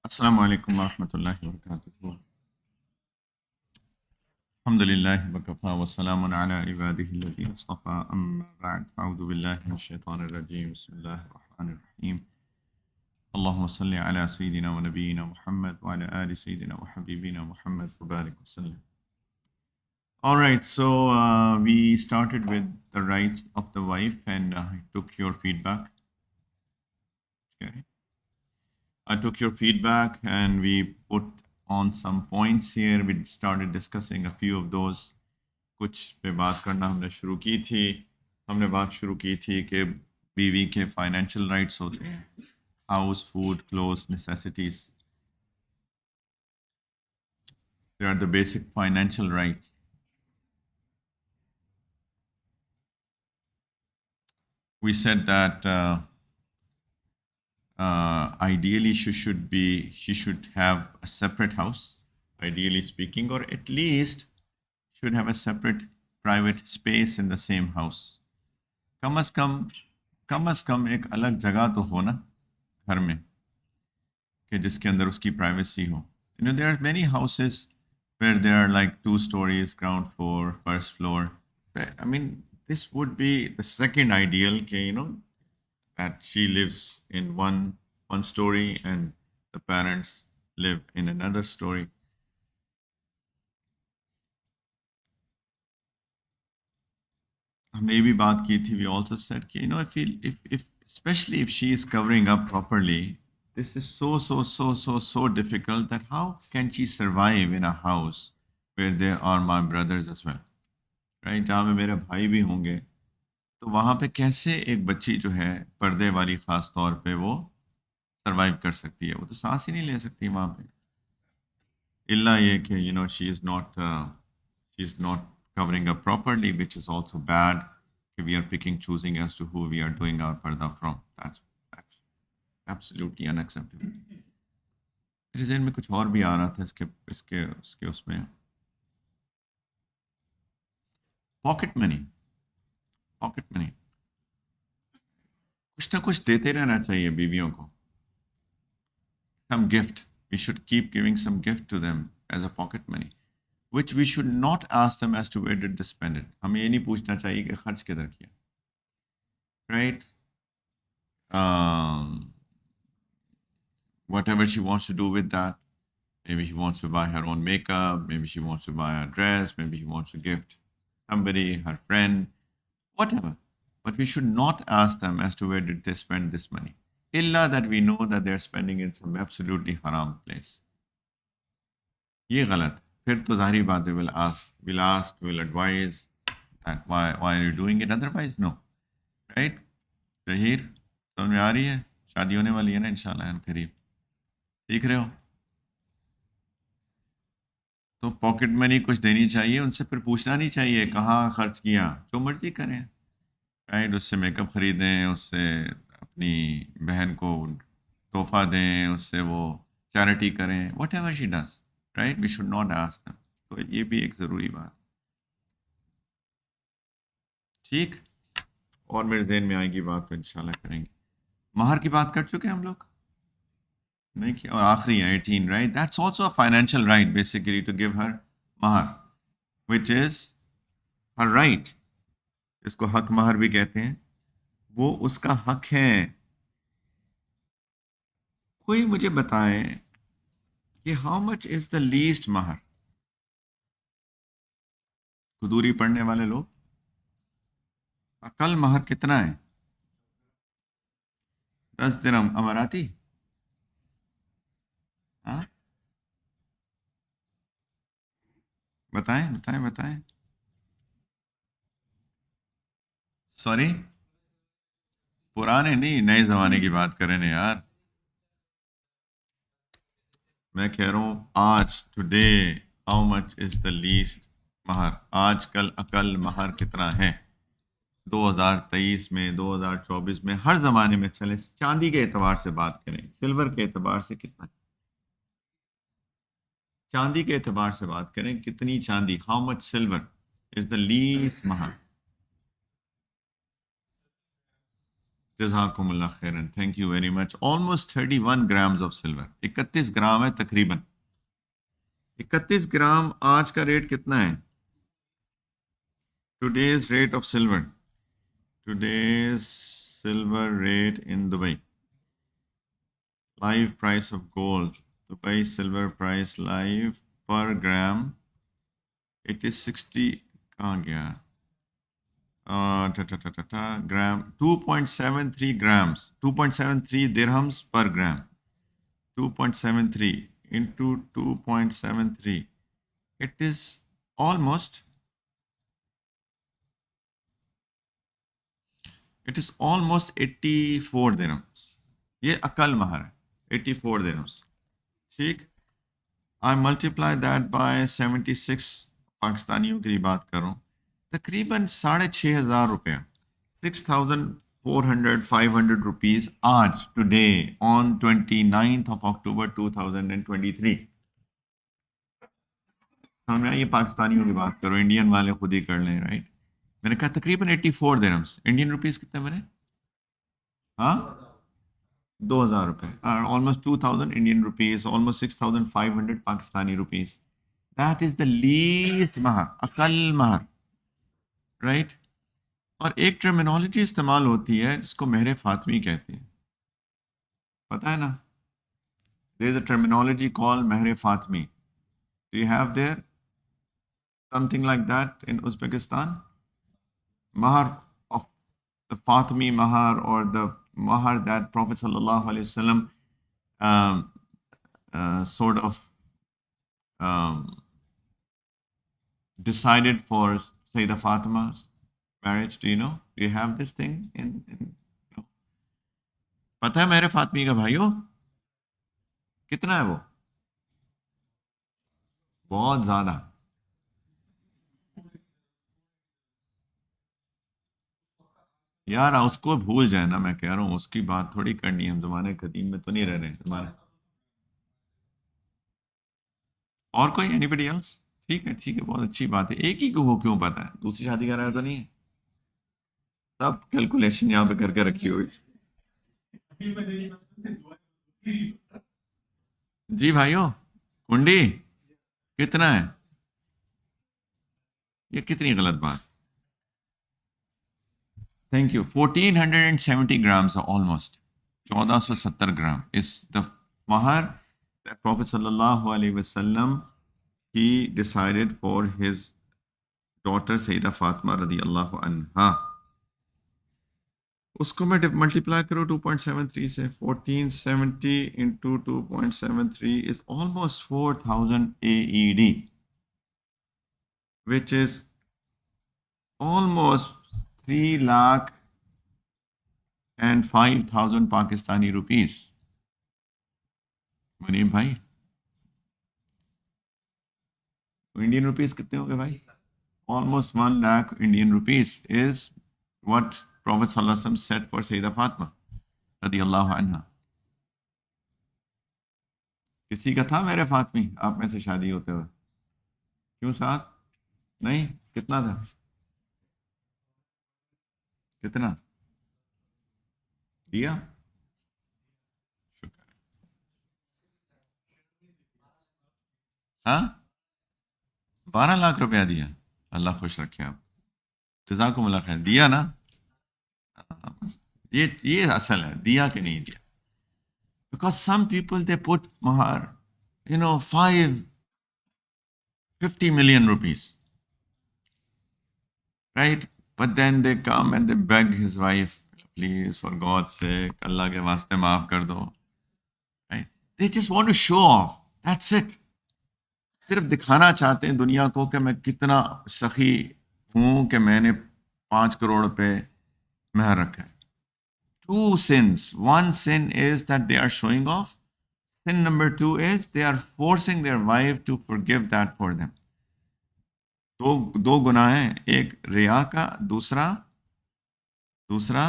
अस्सलामु अलैकुम वरहमतुल्लाहि वबरकातुहू। अल्हम्दुलिल्लाहि वकफ़ा वस्सलामुन अला इबादिहिल्लज़ीना इस्तफ़ा अम्मा बअद अऊज़ु बिल्लाहि मिनश शैतानिर रजीम बिस्मिल्लाहिर रहमानिर रहीम। अल्लाहुम्मा सल्लि अला सय्यिदिना व नबिय्यिना मुहम्मद व अला आलि सय्यिदिना व हबीबिना मुहम्मद व बारिक वसल्लम। All right, so we started with the rights of the wife and I took your feedback. Okay. I took your feedback and we put on some points here. We started discussing a few of those. कुछ पे बात करना हमने शुरू की थी। हमने बात शुरू की थी कि बीवी के फाइनेंशियल राइट्स होते हैं, house, food, clothes, necessities, they are the basic financial rights. We said that ideally she should have a separate house, ideally speaking, or at least should have a separate private space in the same house. कम अज कम एक अलग जगह तो हो ना घर में कि जिसके अंदर उसकी प्राइवेसी हो. There are many houses where there are like 2 stories, ground floor, first floor. I mean, this would be the second ideal, that she lives in one story and the parents live in another story. हमने ये भी बात की थी. We also said कि if especially if she is covering up properly, this is so difficult that how can she survive in a house where there are my brothers as well, right? जहाँ में मेरे भाई भी होंगे, तो वहाँ पे कैसे एक बच्ची जो है पर्दे वाली ख़ास तौर पे वो सरवाइव कर सकती है? वो तो सांस ही नहीं ले सकती वहाँ पे. इल्ला ये कि she is not covering up properly, which is also bad. We are choosing as to who we are doing our parda from. That's absolutely unacceptable. मेरे ज़हन में कुछ और भी आ रहा था इसके इसके उसके उसमें. पॉकेट मनी कुछ ना कुछ देते रहना चाहिए बीवियों को. Some gift. We should keep giving some gift to them as a pocket money, which we should not ask them as to where did they spend it. हमें ये नहीं पूछना चाहिए कि खर्च किधर किया. Right? Whatever she wants to do with that. Maybe she wants to buy her own makeup. Maybe she wants to buy a dress. Maybe she wants to gift somebody, her friend, whatever. But we should not ask them as to where did they spend this money. Illa that we know that they're spending in some absolutely haram place. ये गलत. फिर तो ज़ाहिर बात है, we'll advise that why are you doing it? Otherwise, no. Right? Zaheer समझ में आ रही है? शादी होने वाली है ना इंशाल्लाह करीब. सीख रहे हो? तो पॉकेट मनी कुछ देनी चाहिए, उनसे फिर पूछना नहीं चाहिए कहाँ खर्च किया. जो मर्जी करें, राइट? उससे मेकअप खरीदें, उससे अपनी बहन को तोहफा दें, उससे वो चैरिटी करें, whatever she does, right? We should not ask them. तो ये भी एक ज़रूरी बात. ठीक. और मेरे जहन में आएगी बात तो इंशाल्लाह करेंगे. महर की बात कर चुके हैं हम लोग, नहीं किया. और आखिरी है 18, right? That's also a financial right basically to give her महर, विच इज़ हर राइट. इसको हक महर भी कहते हैं. वो उसका हक है. कोई मुझे बताए कि how much is the least महर? कुदूरी पढ़ने वाले लोग, अकल महर कितना है? 10 दिरहम अमराती. हाँ, बताएं. सॉरी, पुराने नहीं, नए जमाने की बात करें ना यार. मैं कह रहा हूँ आज, today, how much is the least महर? आजकल अकल महर कितना है 2023 में, 2024 में, हर जमाने में? चले चांदी के एतबार से बात करें, सिल्वर के एतबार से कितना? चांदी के एतबार से बात करें, कितनी चांदी? How much silver is the least महर? जज़ाकुमुल्लाह खैरन, thank you very much. Almost 31 grams of silver, 31 gram है तकरीबन। 31 ग्राम आज का रेट कितना है? Today's rate of silver, today's silver rate in Dubai, live price of gold, Dubai silver price live per gram, it is 60, कहाँ गया ग्राम, 2.73 grams, 2.73 dirhams per gram, 2.73 into 2.73, it is almost, it is almost 84 dirhams। ये अकल महर है, 84 dirhams। ठीक, आई multiply that bye 76 पाकिस्तानियों की बात करूं, तकरीबन 6,500 रुपया, 6,400-500 रुपीज आज, today on 29th of October 2023। हमने ये पाकिस्तानियों की बात करो, इंडियन वाले खुद ही कर लें, राइट। मैंने कहा तकरीबन 84 दिरहम्स, इंडियन रुपीस कितने बने? हाँ, 2,000 रुपये, almost 2,000 Indian rupees, almost 6,500 Pakistani rupees. That is the least महर, अकल महर, राइट। और एक टर्मिनोलॉजी इस्तेमाल होती है जिसको महर फातमी कहते हैं, पता है ना? There is a terminology called महर फातमी। Do you have there something like that in Uzbekistan? Mahar of the Fatimi Mahar, or the Mahar that Prophet Sallallahu Alaihi Wasallam sort of um, decided for Sayyidah Fatima's marriage. Do you know? Do you have this thing in no? पता है मेरे फातिमी का भाइयों कितना है? वो बहुत ज्यादा। यार उसको भूल जाए ना, मैं कह रहा हूँ उसकी बात थोड़ी करनी है, हम जमाने कदीम में तो नहीं रह रहे जमाने। और कोई एनीबडी एल्स? ठीक है, ठीक है, बहुत अच्छी बात है। एक ही को क्यों पता है, दूसरी शादी कर रहा है तो नहीं है? सब कैलकुलेशन यहाँ पे करके रखी हुई। जी भाइयों, कुंडी कितना है? ये कितनी गलत बात। Thank you. 1470 grams, almost 1470 gram is the महर that Prophet sallallahu alaihi wasallam he decided for his daughter Sayyida Fatima radiyallahu anha। उसको मैं मल्टीप्लाई करूँ 2.73 से, 1470 into 2.73 is almost 4,000 AED, which is almost 3,05,000 Pakistani rupees। मुनीम भाई, Indian rupees कितने हो गए भाई? Almost 1 lakh Indian rupees is what prophet सल्लल्लाहु अलैहि वसल्लम सेड फॉर सैयदा फातिमा रदियल्लाहु अन्हा। किसी का था मेरे फातिमी आप में से शादी होते हुए? क्यों साथ नहीं? कितना था? कितना दिया? शुक्र। हाँ, 12 लाख रुपया दिया। अल्लाह खुश रखे आप, जज़ाकुमुल्लाह खैर। दिया ना? ये असल है, दिया कि नहीं दिया। Because some people they put महर 50 million rupees, right? But then they come and they beg his wife, please for God's sake, अल्लाह के वास्ते माफ कर दो, right? They just want to show off, that's it। सिर्फ दिखाना चाहते हैं दुनिया को कि मैं कितना सखी हूं कि मैंने 5 करोड़ रुपए महर रखा है। Two sins, one sin is that they are showing off, sin number 2 is they are forcing their wife to forgive that for them। दो गुनाह हैं, एक रिया का, दूसरा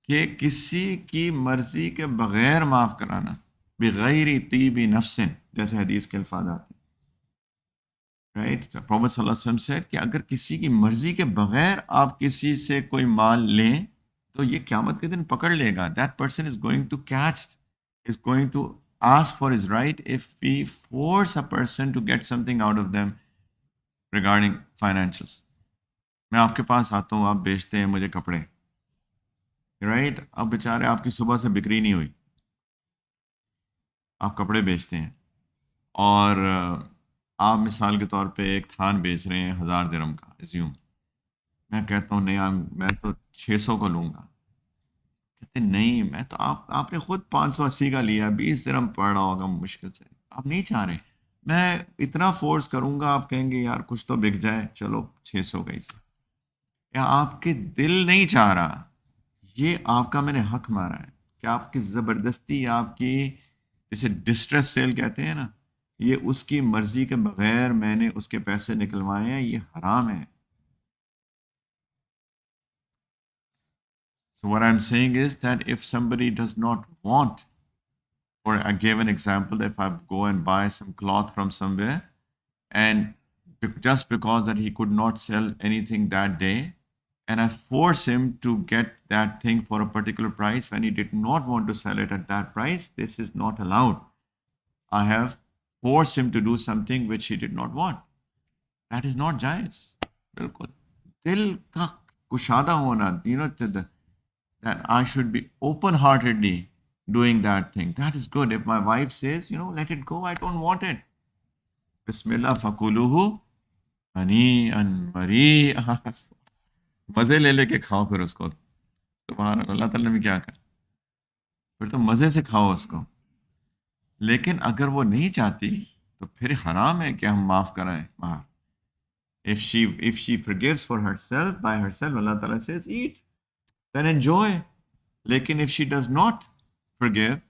कि किसी की मर्जी के बगैर माफ कराना, बिगैर तीबी नफ्सिन, जैसे हदीस के अल्फाज आते हैं, राइट। प्रॉफेट सल्लल्लाहु अलैहि वसल्लम से कि अगर किसी की मर्जी के बगैर आप किसी से कोई माल लें तो ये क़यामत के दिन पकड़ लेगा. That person is going to catch, is going to ask for his right if we force a person to get something out of them regarding financials. मैं आपके पास आता हूँ, आप बेचते हैं मुझे कपड़े, राइट? अब बेचारे आपकी सुबह से बिक्री नहीं हुई, आप कपड़े बेचते हैं और आप मिसाल के तौर पे एक थान बेच रहे हैं 1000 दिरहम का, एज्यूम. मैं कहता हूँ नहीं, मैं तो 600 को लूँगा. कहते नहीं, मैं तो आपने खुद 580 का लिया, 20 दिरहम पड़ रहा होगा मुश्किल से, आप नहीं चाह रहे. मैं इतना फोर्स करूँगा, आप कहेंगे यार कुछ तो बिक जाए, चलो 600 का ही से. या आपके दिल नहीं चाह रहा, ये आपका मैंने हक मारा है कि आपकी ज़बरदस्ती, आपकी जैसे डिस्ट्रेस सेल कहते हैं ना, ये उसकी मर्जी के बगैर मैंने उसके पैसे निकलवाए हैं, ये हराम है. So what I'm saying is that if somebody does not want, or I gave an example that if I go and buy some cloth from somewhere and just because that he could not sell anything that day, and I force him to get that thing for a particular price when he did not want to sell it at that price, this is not allowed. I have forced him to do something which he did not want. That is not jais. बिल्कुल दिल का कुशादा होना, that I should be open-heartedly doing that thing. That is good. If my wife says, let it go, I don't want it. Bismillah fakuluhu ani an mari. मज़े ले लेके खाओ फिर उसको. सुभान अल्लाह ताला ने क्या कहा, फिर तो मज़े से खाओ उसको. लेकिन अगर वो नहीं चाहती तो फिर हराम है कि हम माफ़ कराएं मार. If she forgives for herself, by herself, Allah Ta'ala says, eat, then enjoy. Lekin if she does not forgive,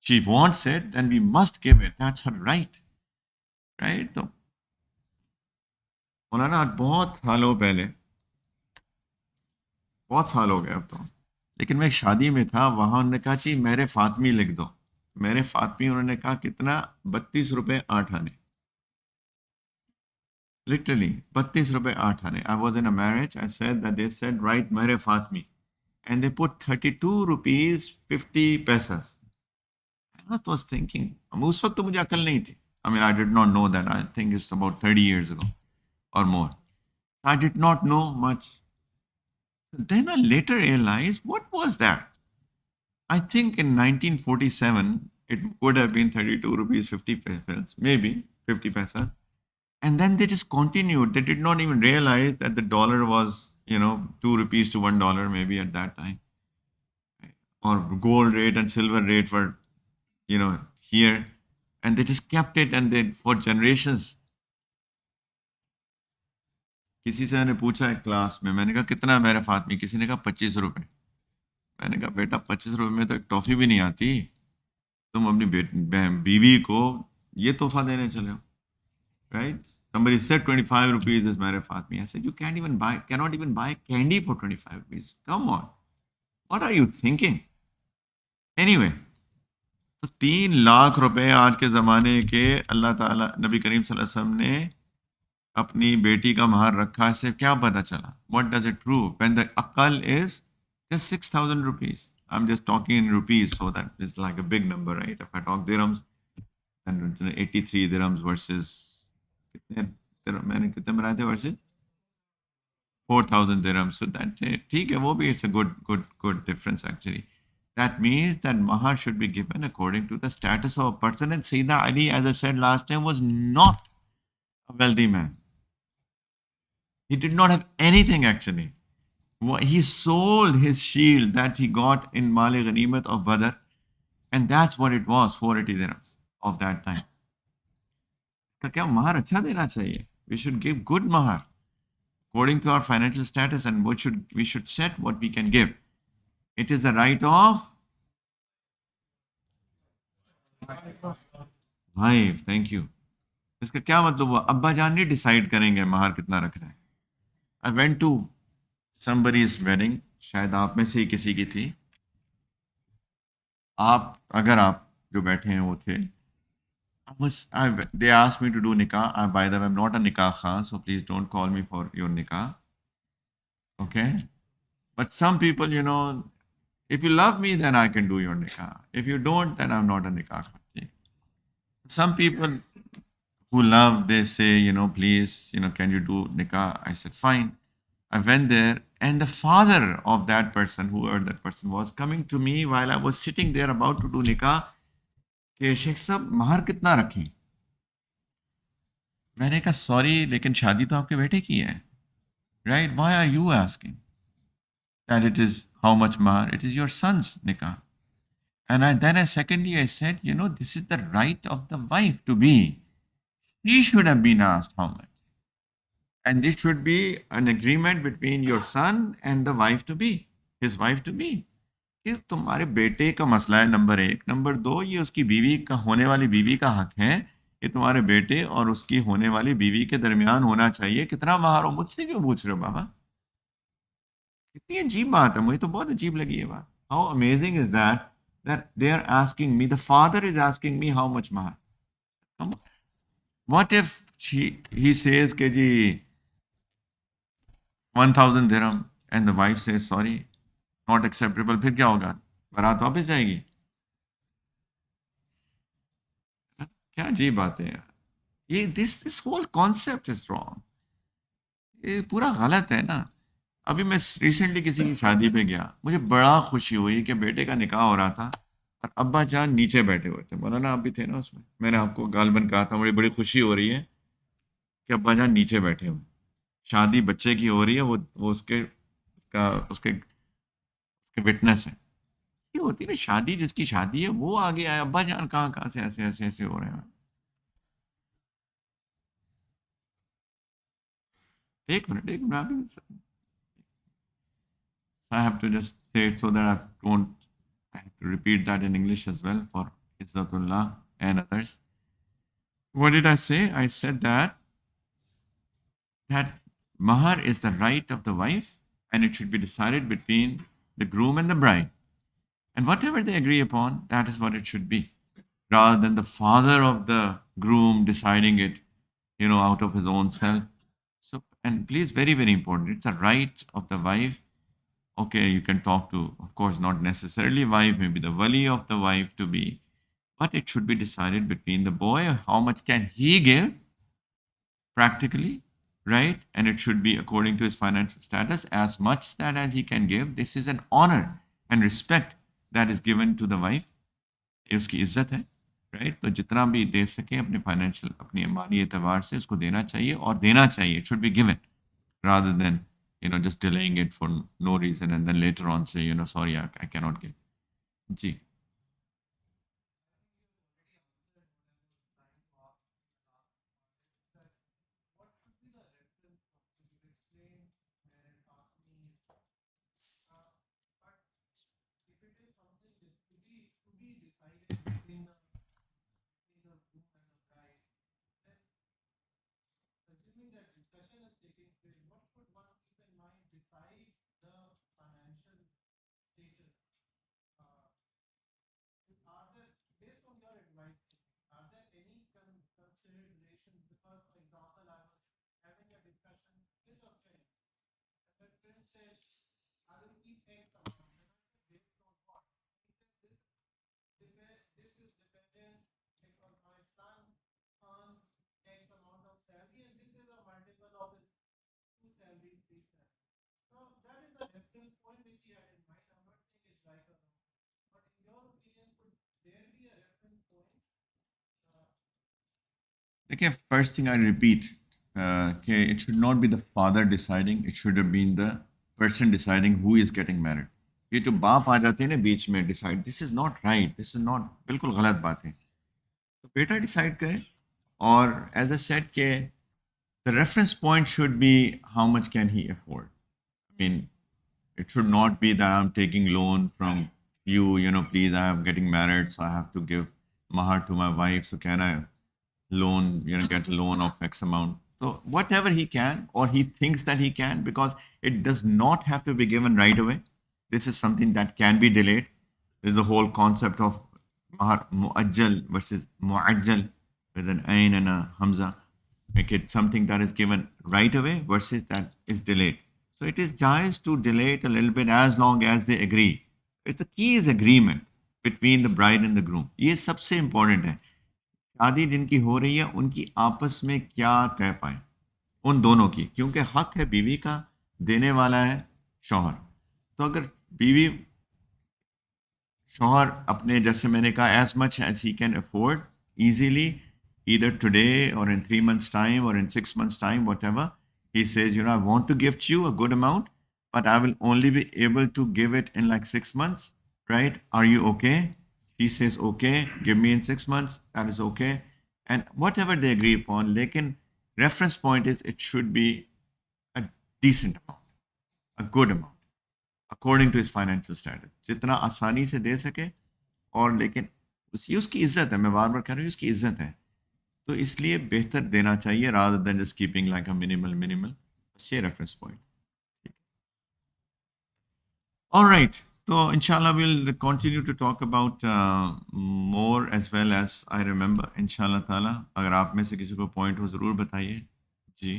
she wants it, then we must give it. That's her right. Right? तो मौलाना बहुत सालों पहले, बहुत साल हो गए अब तो, लेकिन मैं एक शादी में था, वहाँ उन्होंने कहा जी मेरे फातमी लिख दो. मेरे फातमी उन्होंने कहा कितना, 32 रुपए 8 आने. Literally, 32 रुपए 8 आने. I was in a marriage. I said that they said, write मेरे Fatmi. And they put 32 rupees 50 paisas. I was thinking, उस वक्त तो मुझे अकल नहीं थी. I mean, I did not know that. I think it's about 30 years ago or more. I did not know much. Then I later realized, what was that? I think in 1947, it would have been 32 rupees 50 paisas, maybe 50 paisas. And then they just continued. They did not even realize that the dollar was, 2 rupees to $1 maybe at that time. Or gold rate and silver rate were, here. And they just kept it, and they, for generations. किसी से मैंने पूछा एक class में, मैंने कहा कितना मेरे फातमी, किसी ने कहा 25 रुपए. मैंने कहा बेटा 25 रुपए में तो एक टॉफी भी नहीं आती, तुम अपनी बीवी को ये तोहफा देने चले हो, right? Somebody said 25 rupees is mere fatmi. I said you cannot even buy candy for 25 rupees. Come on, what are you thinking? Anyway, तो 3 लाख रुपए आज के ज़माने के अल्लाह ताला नबी करीम सल्लल्लाहु अलैहि वसल्लम ने अपनी बेटी का महार रखा. इससे क्या पता चला? What does it prove? When the akal is just 6,000 rupees. I'm just talking in rupees, so that is like a big number, right? If I talk dirhams, then 83 dirhams versus मैंने कितने बनाए थे वर्सेस 4,000 dirhams. So that ठीक है, वो भी it's a good difference actually. That means that mahar should be given according to the status of a person. And Sayyidina Ali, as I said last time, was not a wealthy man. He did not have anything actually. He sold his shield that he got in Mali Ghanimat of Badr, and that's what it was, 480 dirhams of that time. का क्या mahar अच्छा देना चाहिए? We should give good mahar according to our financial status, and we should set what we can give. It is the right of wife. Thank you. इसका क्या मतलब हुआ? अब्बा जान नहीं डिसाइड करेंगे mahar कितना रखना है. I went to somebody's wedding, शायद आप में से ही किसी की थी. अगर आप जो बैठे हैं वो थे. They asked me to do nikah. By the way, I'm not a nikah khan, so please don't call me for your nikah. Okay? But some people, if you love me, then I can do your nikah. If you don't, then I'm not a nikah kharji. Some people who love, they say, please, can you do nikah? I said, fine. I went there, and the father of that person, whoever that person was, coming to me while I was sitting there about to do nikah, कि शेख साहब mahar कितना रखें? मैंने कहा sorry लेकिन शादी तो आपके बेटे की है, right? Why are you asking that it is how much mahar? It is your son's nikah. And then secondly, I said, this is the right of the wife to be. He should have been asked how much. And this should be an agreement between your son and the wife to be, his wife to be. कि तुम्हारे बेटे का मसला है number एक, number दो ये उसकी बीवी का, होने वाली बीवी का हक है कि तुम्हारे बेटे और उसकी होने वाली बीवी के दरमियान होना चाहिए। कितना महार हो, मुझसे क्यों पूछ रहे हो बाबा? कितनी अजीब बात है, मुझे तो बहुत अजीब लगी ये बात। How amazing is that they are asking me, the father is asking me how much महार। व्हाट इफ he says कि जी 1000 dirham and the wife says sorry, not acceptable, फिर क्या होगा? बारात वापस जाएगी? क्या अजीब बात है यार, ये this whole concept is wrong, ये पूरा गलत है ना। अभी मैं रिसेंटली किसी की शादी पे गया, मुझे बड़ा खुशी हुई कि बेटे का निकाह हो रहा था और अब्बा जान नीचे बैठे हुए थे। मौलाना आप भी थे ना उसमें, मैंने आपको गालबन कहा था मुझे बड़ी खुशी हो रही है कि अब्बा जान नीचे बैठे हुए, शादी बच्चे की हो रही है, वो उसके विटनेस है। ये होती है ना शादी, जिसकी शादी है वो आगे आए, अब्बा जान कहाँ कहाँ से ऐसे ऐसे ऐसे हो रहे हैं। एक मिनट आप, I have to just say it so that I have to repeat that in English as well for Izzatullah and others. What did I say? I said that mahar is the right of the wife and it should be decided between the groom and the bride. And whatever they agree upon, that is what it should be, rather than the father of the groom deciding it, out of his own self. So, and please, very, very important, it's a right of the wife. Okay, you can talk to, of course, not necessarily wife, maybe the wali of the wife to be, but it should be decided between the boy, how much can he give practically, right? And it should be according to his financial status, as much that as he can give. This is an honor and respect that is given to the wife. ये उसकी इज्जत है, right? तो जितना भी दे सके अपने financial, अपनी माली एतबार से उसको देना चाहिए, और देना चाहिए, it should be given, rather than just delaying it for no reason and then later on say sorry, I cannot give. जी देखिए, फर्स्ट थिंग आई रिपीट कि it should not be the father deciding, it should have been the person deciding who is getting married. ये जो बाप आ जाते हैं ना बीच में, decide, this is not right, this is not, बिल्कुल गलत बात है। तो बेटा डिसाइड करे, और एज अ सेट के the reference point should be how much can he afford. I mean, it should not be that I'm taking loan from you, please, I am getting married, so I have to give mahar to my wife, so can I loan, get a loan of X amount. So whatever he can, or he thinks that he can, because it does not have to be given right away. This is something that can be delayed. There's the whole concept of mahar mu'ajjal versus mu'ajjal with an ain and a hamza. Make it something that is given right away versus that is delayed. So it is jais to delay it a little bit as long as they agree. It's the key is agreement between the bride and the groom. ये सबसे important है. शादी जिनकी हो रही है उनकी आपस में क्या तय पाए उन दोनों की, क्योंकि हक है बीवी का, देने वाला है शौहर. तो अगर बीवी शौहर अपने, जैसे मैंने कहा, as much as he can afford easily, either today or in 3 months time or in 6 months time, whatever, he says, I want to gift you a good amount, but I will only be able to give it in like 6 months, right? Are you okay? She says, okay, give me in 6 months. That is okay. And whatever they agree upon, lekin reference point is it should be a decent amount, a good amount, according to his financial status. जितना आसानी से दे सके, और लेकिन उसकी इज्जत है, मैं बार बार कह रहा हूँ, उसकी इज्जत है, तो इसलिए बेहतर देना चाहिए rather than just keeping like a minimal. ये reference point. All right. So inshallah we'll continue to talk about more as well as I remember. Inshallah ताला, अगर आप में से किसी को पॉइंट हो ज़रूर बताइए. जी.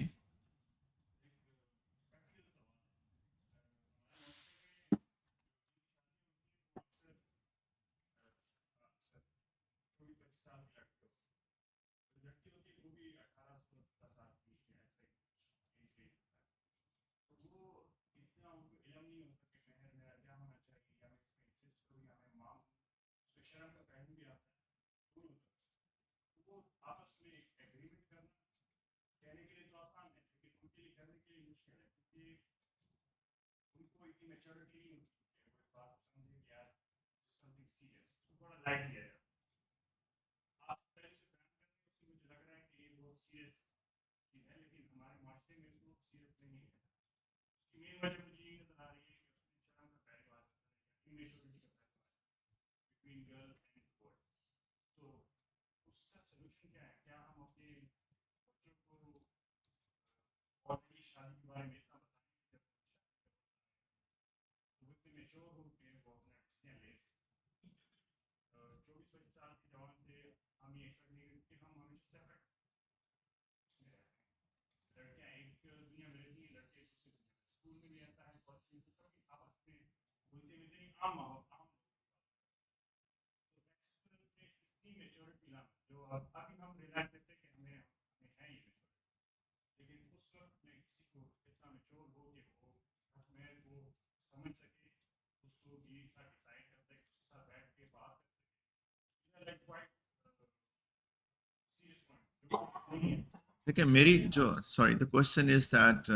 देखिए मेरी जो, sorry, the question is that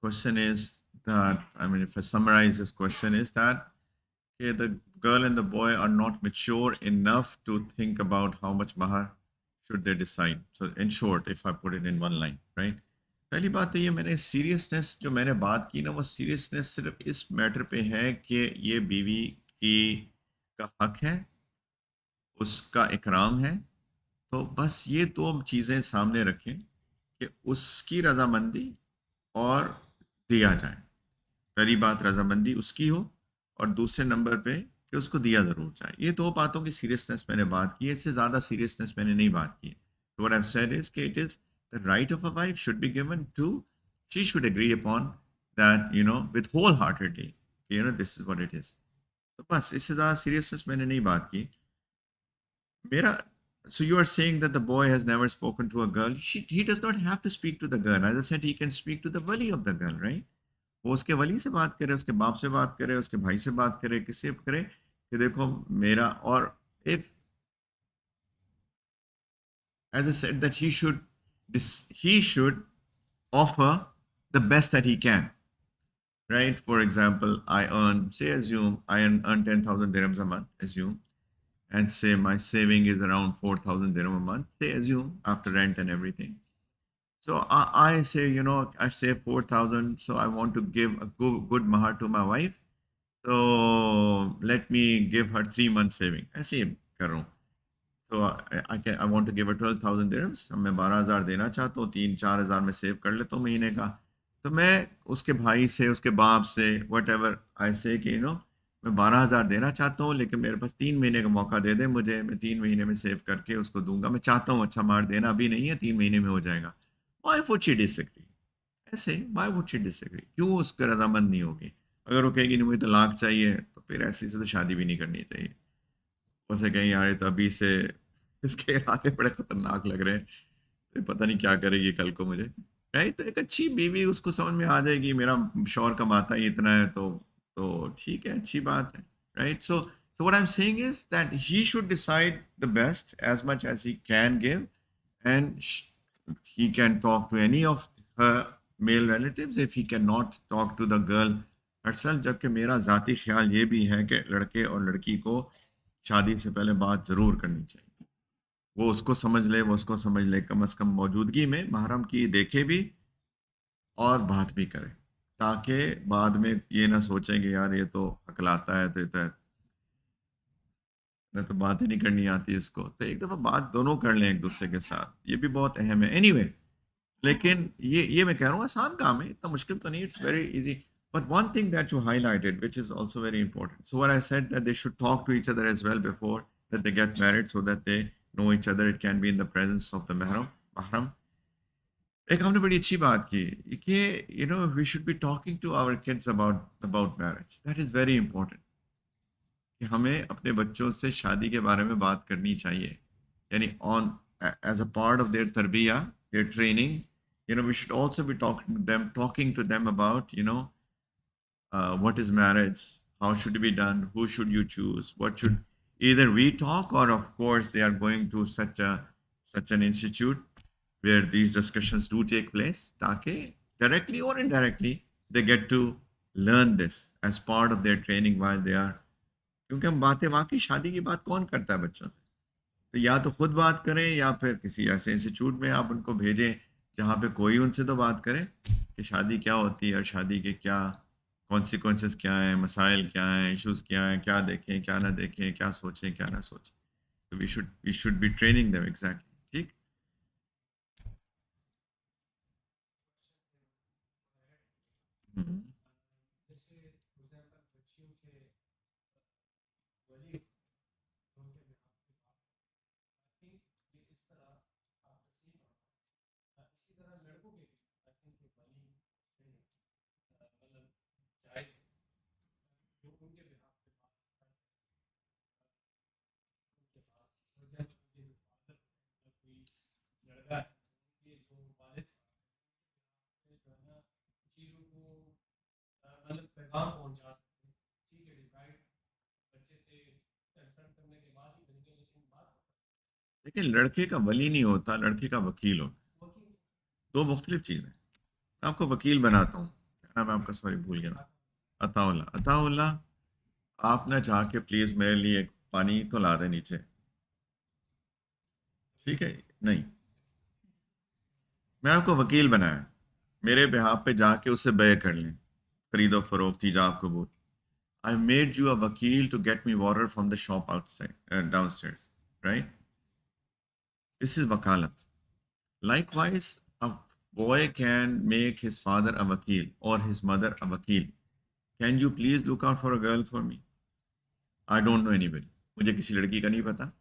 question is that, if I summarize this question is that, okay, the girl and the boy are not mature enough to think about how much mahar should they decide. So in short, if I put it in one line, right? पहली बात तो ये, मैंने seriousness जो मैंने बात की ना, वो सीरियसनेस सिर्फ इस मैटर पे है कि ये बीवी की का हक है, उसका इकराम है. तो बस ये दो चीज़ें सामने रखें कि उसकी रजामंदी और दिया जाए. पहली बात रजामंदी उसकी हो, और दूसरे नंबर पे कि उसको दिया ज़रूर जाए. ये दो बातों की सीरियसनेस मैंने बात की है, इससे ज़्यादा सीरियसनेस मैंने नहीं बात की. तो what I have said is कि it is the right of a wife should be given to, she should agree upon that, with whole heartedly, this is what it is. तो बस इससे ज़्यादा सीरियसनेस मैंने नहीं बात की. मेरा, so you are saying that the boy has never spoken to a girl. He does not have to speak to the girl. As I said, he can speak to the wali of the girl, right? वो उसके वली से बात करे, उसके बाप से बात करे, उसके भाई से बात करे, किससे करे कि देखो मेरा, और if, as I said, that he should offer the best that he can, right? For example, assume I earn 10,000 dirhams a month, assume, and say my saving is around 4,000 dirham a month, say assume, after rent and everything. So I say, I save 4,000, so I want to give a good mahar to my wife. So let me give her 3 months saving. ऐसे ही कर रहा हूँ. So I want to give her 12,000 dirhams. अब मैं 12,000 देना चाहता हूँ, 3-4 हज़ार में सेव कर लेता हूँ महीने का. तो मैं उसके भाई से, उसके बाप से, whatever I say कि मैं 12,000 देना चाहता हूँ, लेकिन मेरे पास 3 महीने का मौका दे दे मुझे, मैं 3 महीने में सेव करके उसको दूंगा. मैं चाहता हूँ अच्छा मार देना, अभी नहीं है, 3 महीने में हो जाएगा. Why would she disagree? ऐसे व्हाई वुड शी डिसएग्री, क्यों उसका रजामंद नहीं होगी? अगर वो कहेगी नहीं मुझे तलाक चाहिए, तो फिर ऐसी से तो शादी भी नहीं करनी चाहिए। उसे कहें यार ये तो अभी से इसके इरादे बड़े खतरनाक लग रहे हैं, तो पता नहीं क्या करेगी कल को मुझे, राइट? तो एक अच्छी बीवी उसको समझ में आ जाएगी, मेरा शौहर कमाता ही इतना है, तो ठीक है, अच्छी बात है, right? So what I'm saying is that he should decide the best as much as he can give, and he can talk to any of her male relatives if he cannot talk to the girl herself. जबकि मेरा ज़ाती ख्याल ये भी है कि लड़के और लड़की को शादी से पहले बात ज़रूर करनी चाहिए। वो उसको समझ ले, वो उसको समझ ले, कम से कम मौजूदगी में महरम की देखे भी और बात भी करे, ताकि बाद में ये ना सोचेंगे यार ये तो हकलाता है, तो ये तो मैं तो बात ही नहीं करनी आती इसको। तो एक दफ़ा बात दोनों कर लें एक दूसरे के साथ, ये भी बहुत अहम है। एनीवे, लेकिन ये मैं कह रहा हूँ आसान काम है, इतना मुश्किल तो नहीं, it's very easy. But one thing that you highlighted, which is also very important. So what I said that they should talk to each other as well before that they get married, so that they know each other. It can be in the presence of the mahram. एक हमने बड़ी अच्छी बात की कि we should be talking to our kids about marriage. That is very important. कि हमें अपने बच्चों से शादी के बारे में बात करनी चाहिए, यानी on as a part of their तरबिया, their training, we should also be talking to them about what is marriage, how should it be done, who should you choose, what should either we talk, or of course they are going to such an institute where these discussions do take place, ताकि directly or indirectly they get to learn this as part of their training while they are, क्योंकि हम बातें वाकई शादी की बात कौन करता है बच्चों से? तो या तो खुद बात करें या फिर किसी ऐसे इंस्टीट्यूट में आप उनको भेजें जहाँ पे कोई उनसे तो बात करे कि शादी क्या होती है और शादी के क्या कॉन्सिक्वेंसेस क्या हैं, मसाइल क्या हैं, इश्यूज क्या हैं, क्या देखें क्या ना देखें, क्या सोचें क्या ना सोचें। तो we should be training them exactly. ठीक। हम्म। देखिए, लड़के का वली नहीं होता, लड़के का वकील होता है। दो मुख्तलिफ चीज़ें। मैं आपको वकील बनाता हूँ, क्या नाम है आपका? सॉरी भूल गया। अताउल्ला। अताउल्ला, आप ना जाके प्लीज़ मेरे लिए एक पानी तो ला दे नीचे, ठीक है? नहीं, मैंने आपको वकील बनाया, मेरे बिहाफ पे जाके उससे बय कर लें, खरीदो फरोख्त ईजाब कबूल। I made you a vakil to get me water from the shop outside, downstairs, right? This is wakalat. Likewise, a boy can make his father a vakil or his mother a vakil. Can you please look out for a girl for me? I don't know anybody. मुझे किसी लड़की का नहीं पता,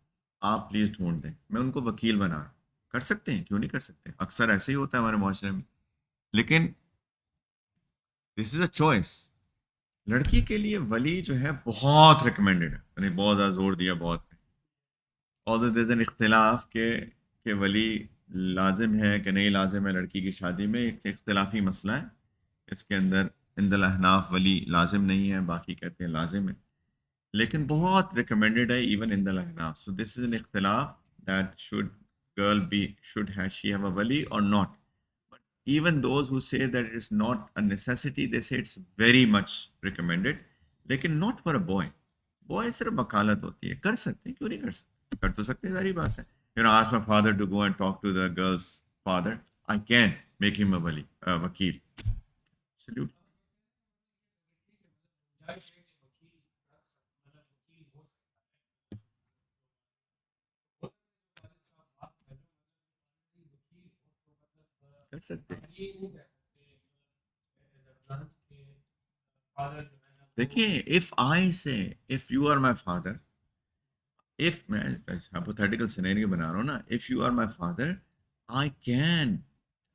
आप please ढूंढ दें, मैं उनको वकील बना रहा हूं। कर सकते हैं, क्यों नहीं कर सकते? अक्सर ऐसे ही होता है हमारे माशरे में। लेकिन दिस इज अ चॉइस। लड़की के लिए वली जो है बहुत रिकमेंडेड है, मैंने बहुत ज़्यादा जोर दिया बहुत, और देर इख्तलाफ के वली लाजिम है कि नहीं लाजिम है लड़की की शादी में, एक इख्तलाफी मसला है। इसके अंदर इंदल अहनाफ वली लाजिम नहीं है, बाकी कहते हैं लाजिम है, लेकिन बहुत रिकमेंडेड है इवन इंदल अहनाफ। सो दिस इज एन इख्तलाफ that should girl be should have she have a वली or not. Even those who say that it is not a necessity, they say it's very much recommended, लेकिन not for a boy. Boy सिर्फ वकालत होती है, कर सकते हैं, क्यों नहीं कर सकते? कर तो सकते हैं, सारी बात है। Ask my father to go and talk to the girl's father. I can make him a वकील। Absolutely. कर सकते हैं। देखिए, if you are my father, if मैं हाइपोथेटिकल सिनेरियो बना रहा हूँ ना, if you are my father, I can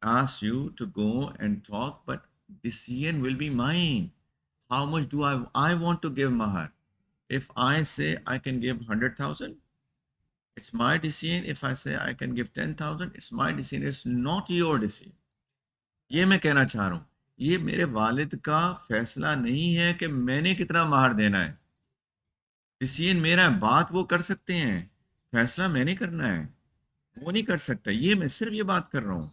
ask you to go and talk, but decision will be mine. How much do I want to give mahar? If I say I can give 100,000, it's my decision. If I say I can give 10,000, it's my decision. It's not your decision. ये मैं कहना चाह रहा हूँ, ये मेरे वालिद का फैसला नहीं है कि मैंने कितना mahar देना है। डिसीजन मेरा है, बात वो कर सकते हैं, फैसला मैंने करना है, वो नहीं कर सकता। ये मैं सिर्फ ये बात कर रहा हूँ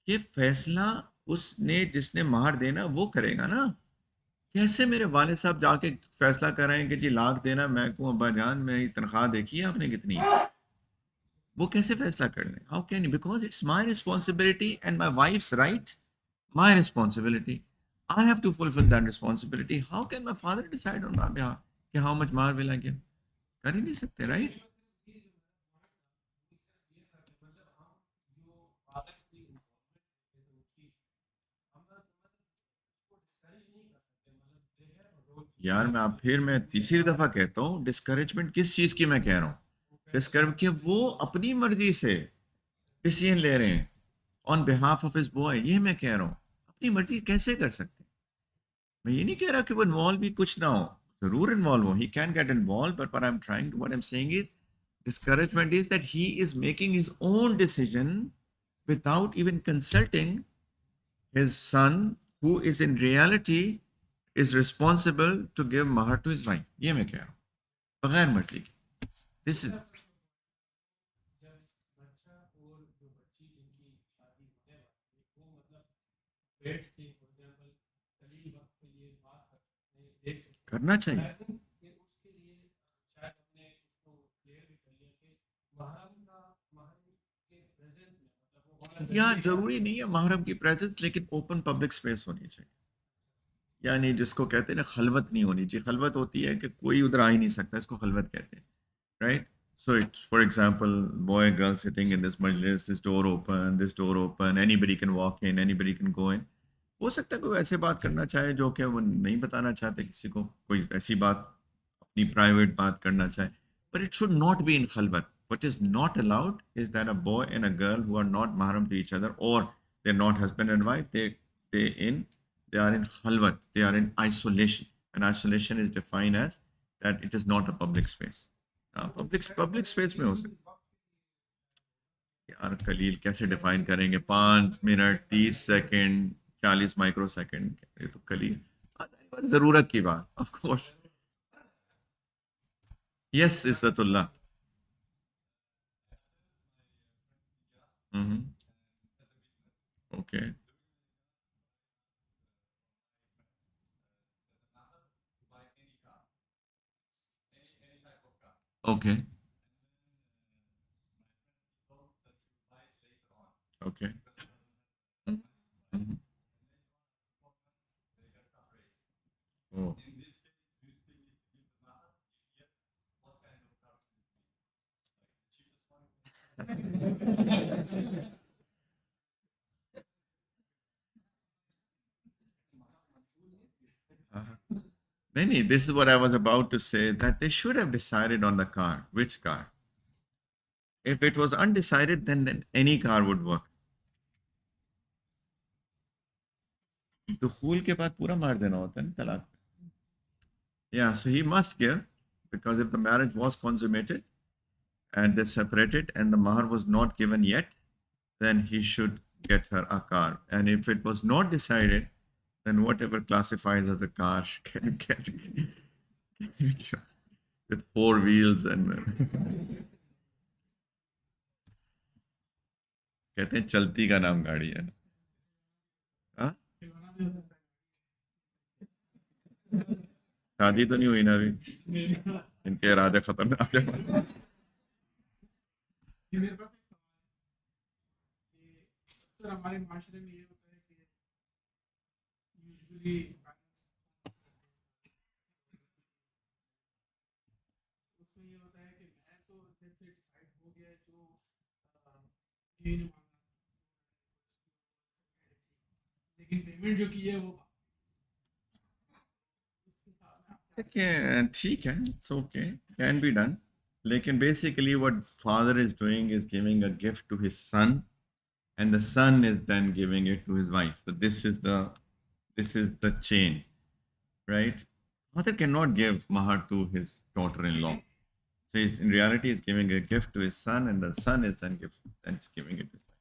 कि फैसला उसने जिसने mahar देना वो करेगा ना। कैसे मेरे वाले साहब जाके फैसला कर रहे हैं कि जी लाख देना, मैं कहूँ अब्बा जान मेरी तनख्वाह देखी है आपने कितनी, वो कैसे फैसला कर लें? How can you? Because it's my responsibility and my wife's right, my responsibility. I have to fulfil that responsibility. How can my father decide on my behalf कि हाउ मच मार विल आई गिव? कर ही नहीं सकते, right? यार मैं तीसरी दफा कहता हूँ, डिस्करेजमेंट किस चीज की मैं कह रहा हूँ? डिस्करेज कि वो अपनी मर्जी से डिसीजन ले रहे हैं on behalf of his boy, ये मैं कह रहा हूँ। अपनी मर्जी कैसे कर सकते हैं? मैं ये नहीं कह रहा कि वो इन्वॉल्व भी कुछ ना हो, जरूर इन्वॉल्व हो, he can get involve, but what I am trying to what I am saying is discouragement is that he is making his own decision without even consulting his son, who is in reality is responsible to give mahar to his wife। ये मैं कह रहा हूँ बगैर मर्जी के। This is करना चाहिए। या जरूरी नहीं है महरम की प्रेजेंस, लेकिन ओपन पब्लिक स्पेस होनी चाहिए। यानी जिसको कहते हैं ना, खलवत नहीं होनी चाहिए। खलवत होती है कि कोई उधर आ ही नहीं सकता, इसको खलवत कहते हैं, right? So it's, for example, boy, girl sitting in this majlis, this door open, anybody can walk in, anybody can go in। हो सकता है कोई ऐसे बात करना चाहे जो कि वो नहीं बताना चाहते किसी को, कोई ऐसी बात अपनी प्राइवेट बात करना चाहे, but it should not be in khalwat। What is not allowed is that a boy and a girl who are not mahram to each other, or they're not husband and wife, they in they are in khalwat, they are in isolation, and isolation is defined as that it is not a public space। Public space में हो सकता। यार कलील कैसे define करेंगे? 5 minute 30 second 40 micro second, ये तो कलील जरूरत की बात, of course. Yes Izzatullah. Okay okay okay oh नहीं नहीं, this is what I was about to say, that they should have decided on the car, which car. If it was undecided then any car would work। दुखूल के बाद पूरा मार देना होता है ना तलाक। Yeah, so he must give, because if the marriage was consummated and they separated and the mahar was not given yet, then he should get her a car. And if it was not decided, then whatever classifies as a car can get with 4 wheels and कहते हैं चलती का नाम गाड़ी है ना। हाँ? शादी तो नहीं हुई ना अभी, इनके इरादे खतरनाक है। ठीक है, it's okay, can be done. लेकिन basically what father is doing is giving a gift to his son, and the son is then giving it to his wife. So this is the chain, right? Father cannot give mahar to his daughter-in-law. So he's, in reality, he's giving a gift to his son, and the son is then giving it to his wife.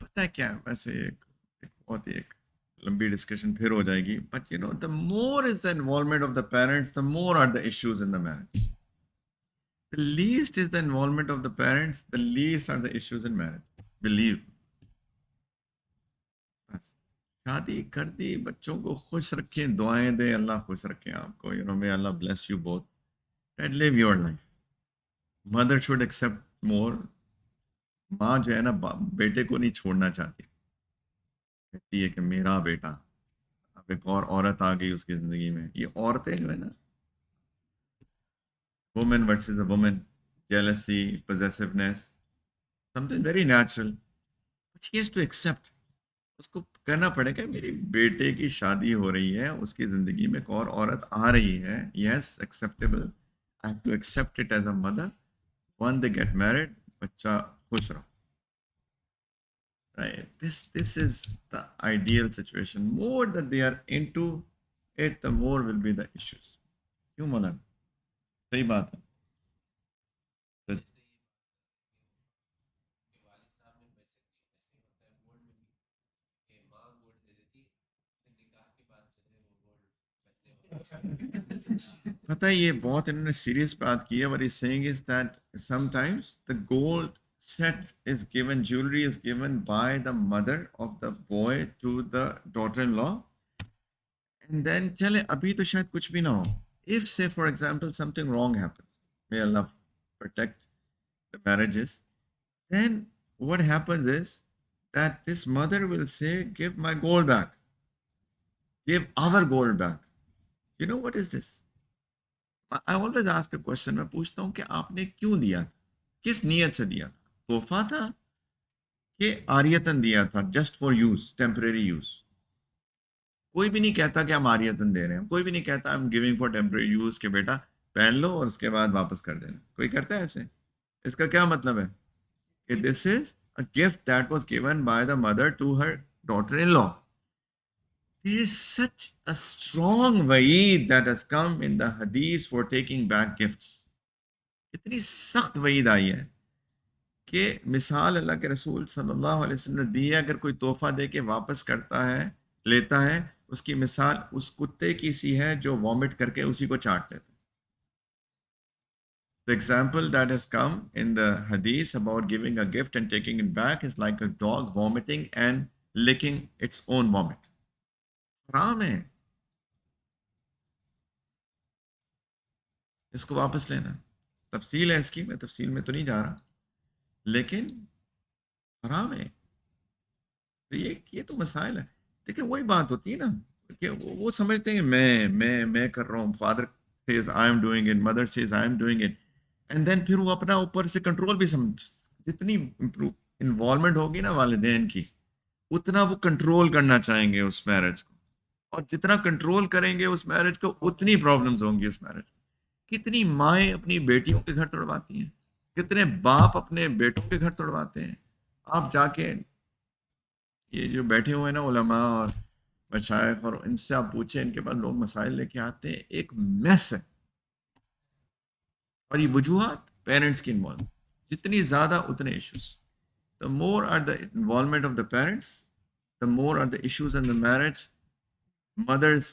पता है क्या वैसे एक बहुत ही एक लंबी discussion फिर हो जाएगी, but the more is the involvement of the parents, the more are the issues in the marriage. The least is the involvement of the parents, the least are the issues in marriage. Believe. बस शादी कर दी, बच्चों को खुश रखें, दुआएं दें, अल्लाह खुश रखें आपको. May Allah bless you both and live your life. Mother should accept more. माँ जो है ना बेटे को नहीं छोड़ना चाहती, कहती है कि मेरा बेटा. अब एक और औरत आ गई उसकी जिंदगी में. ये औरतें जो है ना, woman versus a woman, jealousy, possessiveness, something very natural. But she has to accept. उसको करना पड़ेगा, मेरी बेटे की शादी हो रही है, उसकी जिंदगी में एक और औरत आ रही है. Yes, acceptable. I have to accept it as a mother. When they get married, बच्चा खुश रहो. Right? This is the ideal situation. More that they are into it, the more will be the issues. क्यों मौलाना? सही बात है. तो पता है ये बहुत इन्होंने सीरियस बात की है. What he's saying is that sometimes the gold set is given, jewelry is given by the mother of the boy to the daughter-in-law, and then चले अभी तो शायद कुछ भी ना हो. If say for example something wrong happens, may Allah protect the marriages, then what happens is that this mother will say, give my gold back, give our gold back. You know what is this? I always ask a question. मैं पूछता हूँ कि आपने क्यों दिया था, किस नीयत से दिया था? तोहफा था कि आरियतन दिया था, just for use, temporary use? कोई भी नहीं कहता कि हम आरियतन दे रहे हैं. कोई भी नहीं कहता I am giving for temporary use के बेटा पहन लो और उसके बाद वापस कर देना. कोई करता है ऐसे? इसका क्या मतलब है कि this is a gift that was given by the mother to her daughter in law. There is such a strong waeed that has come in the hadith for taking back gifts. इतनी सख्त वईद आई है कि मिसाल अल्लाह के रसूल सल्लल्लाहु अलैहि वसल्लम ने दी है. अगर कोई तोहफा दे के वापस करता है, लेता है, उसकी मिसाल उस कुत्ते की सी है जो वॉमिट करके उसी को चाट लेता है. The example that has come in the hadith about giving a gift and taking it back is like a dog vomiting and licking its own vomit. हराम है इसको वापस लेना. तफसील है इसकी, मैं तफसील में तो नहीं जा रहा, लेकिन हराम है. तो ये तो मसाइल है. देखिए वही बात होती है ना कि वो समझते हैं मैं कर रहा हूँ. Father says I am doing it, mother says I am doing it, and then फिर वो अपना ऊपर से कंट्रोल भी समझ. जितनी इन्वॉल्वमेंट होगी ना वालिदैन की, उतना वो कंट्रोल करना चाहेंगे उस मैरिज को, और जितना कंट्रोल करेंगे उस मैरिज को, उतनी प्रॉब्लम्स होंगी उस मैरिज. कितनी माएँ अपनी बेटियों के घर तोड़वाती हैं, कितने बाप अपने बेटों के घर तोड़वाते हैं. आप जाके ये जो बैठे हुए हैं ना उलमा और मशाइख, और इनसे आप पूछें, इनके पास लोग मसाइल लेके आते हैं, एक मैस है. और ये वजूहात पेरेंट्स की इन्वॉल्व, जितनी ज़्यादा उतने issues. The more are the involvement of the parents, the more are the issues in the marriage. Mothers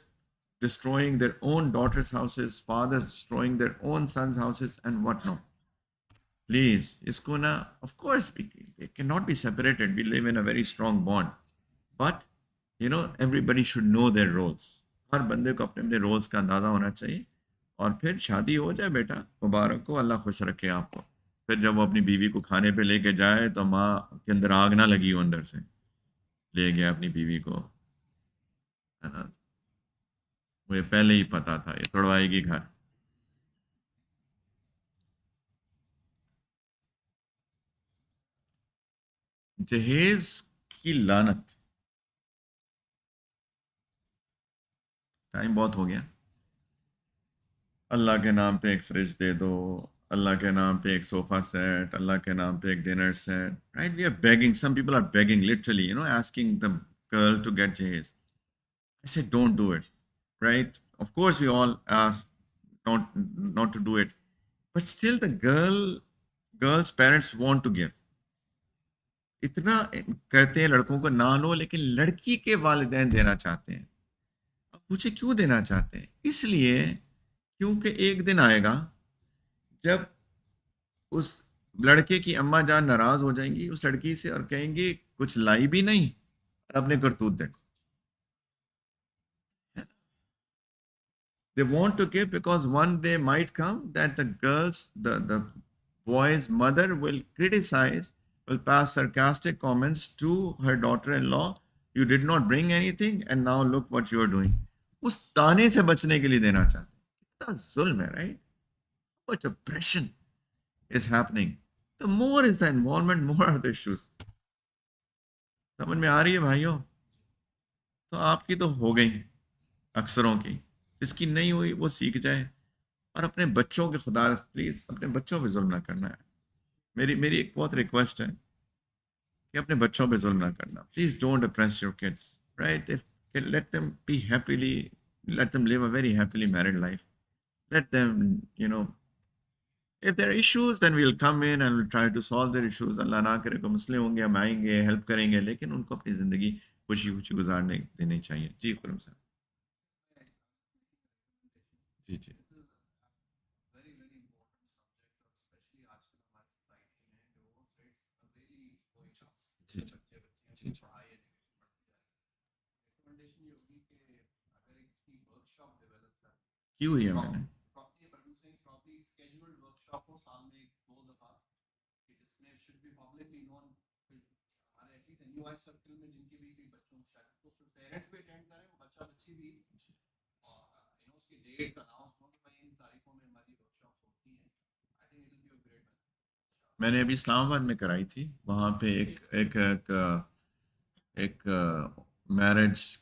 destroying their own daughters' houses, fathers destroying their own sons' houses, and whatnot. Please, isko na, of course, they cannot be separated. We live in a very strong bond. But, everybody should know their roles. हर बंदे को अपने अपने roles का अंदाज़ा होना चाहिए. और फिर शादी हो जाए बेटा, मुबारक हो, अल्लाह खुश रखे आपको. फिर जब वो अपनी बीवी को खाने पे लेके जाए तो माँ के अंदर आग ना लगी हो, अंदर से ले गया अपनी बीवी को, है ना. मुझे पहले ही पता था ये तोड़वाएगी घर. जहेज की लानत. टाइम बहुत हो गया. अल्लाह के नाम पे एक फ्रिज दे दो, अल्लाह के नाम पे एक सोफा सेट, अल्लाह के नाम पे एक dinner set, right? We are begging. Some people are begging, literally, asking the girl to get J's. I said, don't do it, right? Of course, we all ask not not to do it, but still, the girl's parents want to give. इतना कहते हैं लड़कों को ना लो, लेकिन लड़की के वालिदैन देना चाहते हैं। अब पूछे क्यों देना चाहते हैं? इसलिए क्योंकि एक दिन आएगा जब उस लड़के की अम्मा जान नाराज हो जाएंगी उस लड़की से और कहेंगी कुछ लाई भी नहीं और अपने करतूत देखो। They want to give because one day might come that the boy's mother will criticize, will pass sarcastic comments to her daughter-in-law. You did not bring anything, and now look what you are doing. उस ताने से बचने के लिए देना चाहते हैं। कितना जुल्म है, right? How much oppression is happening. The more is the involvement, more are the issues. समझ में आ रही है भाइयों? तो आपकी तो हो गई अक्सरों की, जिसकी नहीं हुई वो सीख जाए और अपने बच्चों के, खुदा प्लीज अपने बच्चों पे जुल्म ना करना है। मेरी मेरी एक बहुत रिक्वेस्ट है कि अपने बच्चों पे जुल्म ना करना। Please don't oppress your kids, right? If let them be happily, let them live a very happily married life. Let them, if there are issues, then we'll come in and we'll try to solve their issues. अल्लाह ना करे कोई मसले होंगे, हम आएंगे, help करेंगे, लेकिन उनको अपनी ज़िंदगी खुशी खुशी गुजारने देनी चाहिए। जी खुरम साहब। जी जी जी जी जी जी। की हुई है मैंने। मैंने अभी इस्लामाबाद में कराई थी। वहाँ पे एक मैरिज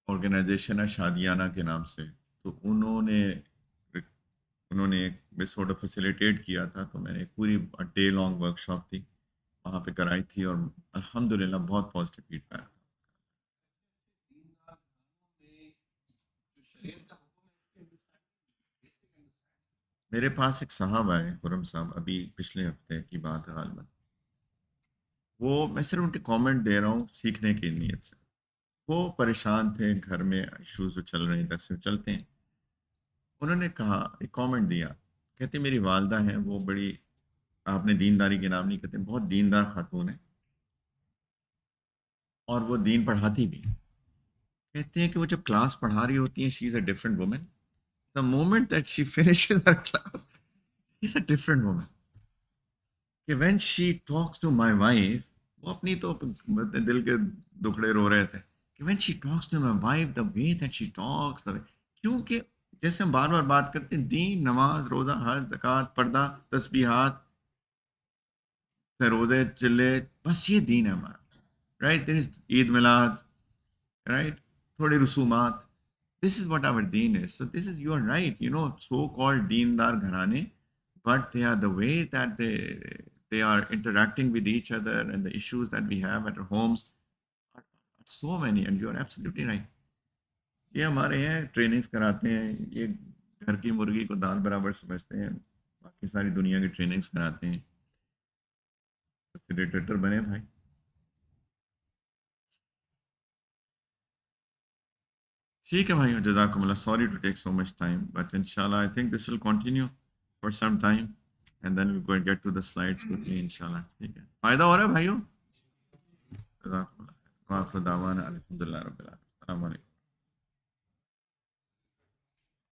ऑर्गेनाइजेशन है शादियाना के नाम से। तो उन्होंने एक सॉर्ट ऑफ फैसिलिटेट किया था। तो मैंने एक पूरी डे लॉन्ग वर्कशॉप थी वहाँ पे कराई थी और अल्हम्दुलिल्लाह बहुत पॉजिटिव फीडबैक। मेरे पास एक साहब आए, खुरम साहब, अभी पिछले हफ्ते की बात है गालिबन। वो, मैं सिर्फ उनके कमेंट दे रहा हूँ सीखने की नीयत से। वो परेशान थे, घर में इश्यूज जो चल रहे हैं जैसे चलते हैं। उन्होंने कहा, एक कमेंट दिया, कहते मेरी वालदा है, वो बड़ी, आपने दीनदारी के नाम नहीं, कहते बहुत दीनदार खातून है और वो दीन पढ़ाती भी। कहते हैं कि वो जब क्लास पढ़ा रही होती है, she is a different woman. The moment that she finishes her class, she is a different woman. कि when she talks to my wife, वो अपनी तो दिल के दुखड़े रो रहे थे कि when she talks to my wife, the way that she talks, the way, क्योंकि जैसे हम बार बार बात करते हैं, दीन, नमाज, रोजा, हज, ज़कात, पर्दा, तस्बीहात, रोजे, चिल्ले, बस ये दीन है हमारा, right? There is Eid Milad, right? थोड़े रसूमात, this is what our deen is. So this is, you are right, so-called deendar gharane, but they are the way that they are interacting with each other, and the issues that we have at our homes are so many, and you are absolutely right. ये हमारे हैं, trainings कराते हैं, ये घर की मुर्गी को दाल बराबर समझते हैं, बाकी सारी दुनिया की ट्रेनिंग्स कराते हैं। फैसिलिटेटर बने भाई। ठीक है भाइयों, जज़ाकुमुल्लाह, sorry to take so much time, but इंशाल्लाह I think this will continue for some time and then we go get to the slides quickly इंशाल्लाह। ठीक है, फायदा हो रहा है भाइयों। जज़ाकुमुल्लाह, व आखिर दावाना अल्हम्दुलिल्लाह रब्बिल आलमीन। अस्सलाम वालेकुम।